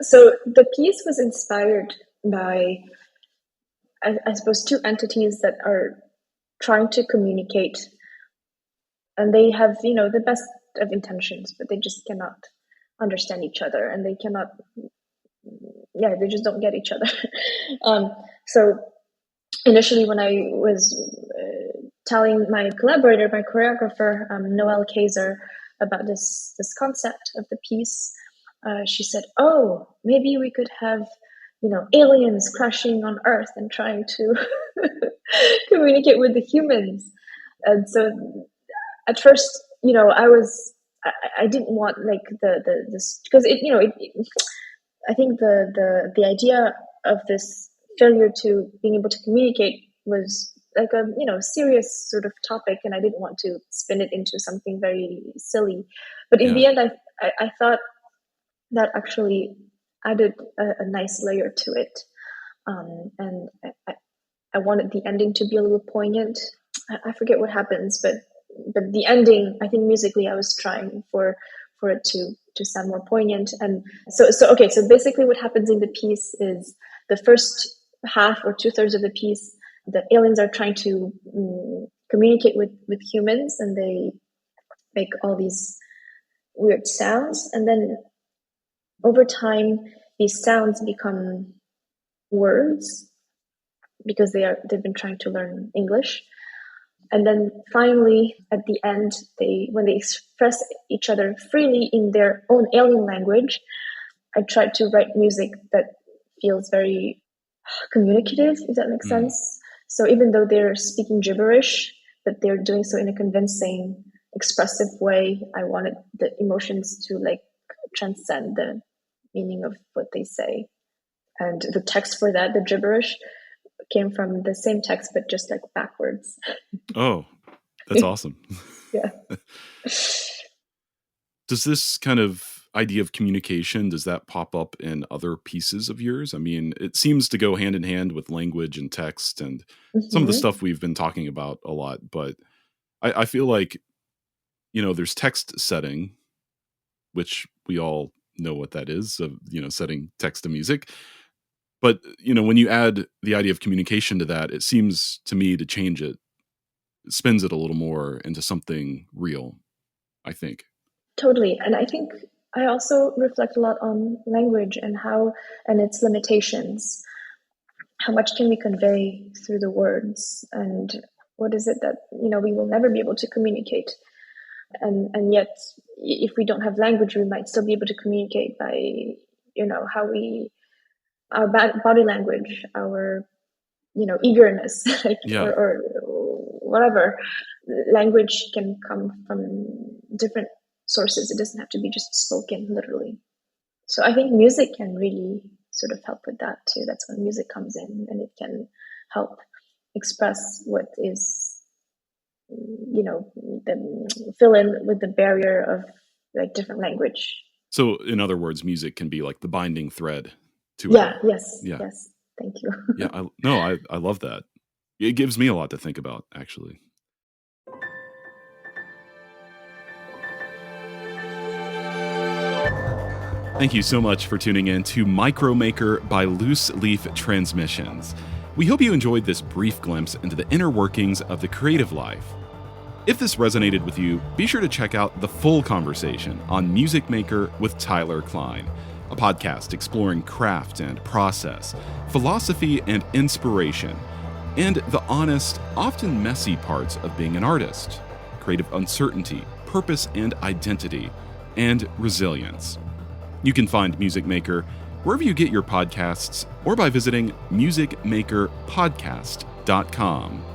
So the piece was inspired by, I suppose, two entities that are trying to communicate, and they have, the best of intentions, but they just cannot understand each other, and they cannot, they just don't get each other. So initially, when I was telling my collaborator, my choreographer, Noelle Kaiser, about this concept of the piece, she said, "Oh, maybe we could have, aliens crashing on Earth and trying to communicate with the humans." And so, at first, I didn't want like this, because I think the idea of this failure to being able to communicate was like a serious sort of topic, and I didn't want to spin it into something very silly. But in the end, I thought that actually added a nice layer to it, and I wanted the ending to be a little poignant. I forget what happens, but the ending, I think musically, I was trying for it to sound more poignant. And so basically what happens in the piece is the first half or 2/3 of the piece, the aliens are trying to communicate with humans, and they make all these weird sounds, and then over time these sounds become words because they've been trying to learn English. And then finally, at the end, when they express each other freely in their own alien language, I tried to write music that feels very communicative, if that makes sense. So even though they're speaking gibberish, but they're doing so in a convincing, expressive way, I wanted the emotions to like transcend the meaning of what they say. And the text for that, the gibberish, came from the same text, but just like backwards. Oh, that's awesome. Yeah. Does this kind of idea of communication, does that pop up in other pieces of yours? I mean, it seems to go hand in hand with language and text and some of the stuff we've been talking about a lot, but I feel like, there's text setting, which we all know what that is, of, setting text to music. But, when you add the idea of communication to that, it seems to me to change it. It spins it a little more into something real, I think. Totally. And I think I also reflect a lot on language and its limitations. How much can we convey through the words? And what is it that, we will never be able to communicate? And yet, if we don't have language, we might still be able to communicate by, our body language, our, eagerness, or whatever. Language can come from different sources. It doesn't have to be just spoken literally. So I think music can really sort of help with that too. That's when music comes in, and it can help express what is, fill in with the barrier of like different language. So in other words, music can be like the binding thread to it. Yes. Thank you. I love that. It gives me a lot to think about, actually. Thank you so much for tuning in to Micromaker by Loose Leaf Transmissions. We hope you enjoyed this brief glimpse into the inner workings of the creative life. If this resonated with you, be sure to check out the full conversation on Music Maker with Tyler Kline, a podcast exploring craft and process, philosophy and inspiration, and the honest, often messy parts of being an artist, creative uncertainty, purpose and identity, and resilience. You can find Music Maker wherever you get your podcasts or by visiting musicmakerpodcast.com.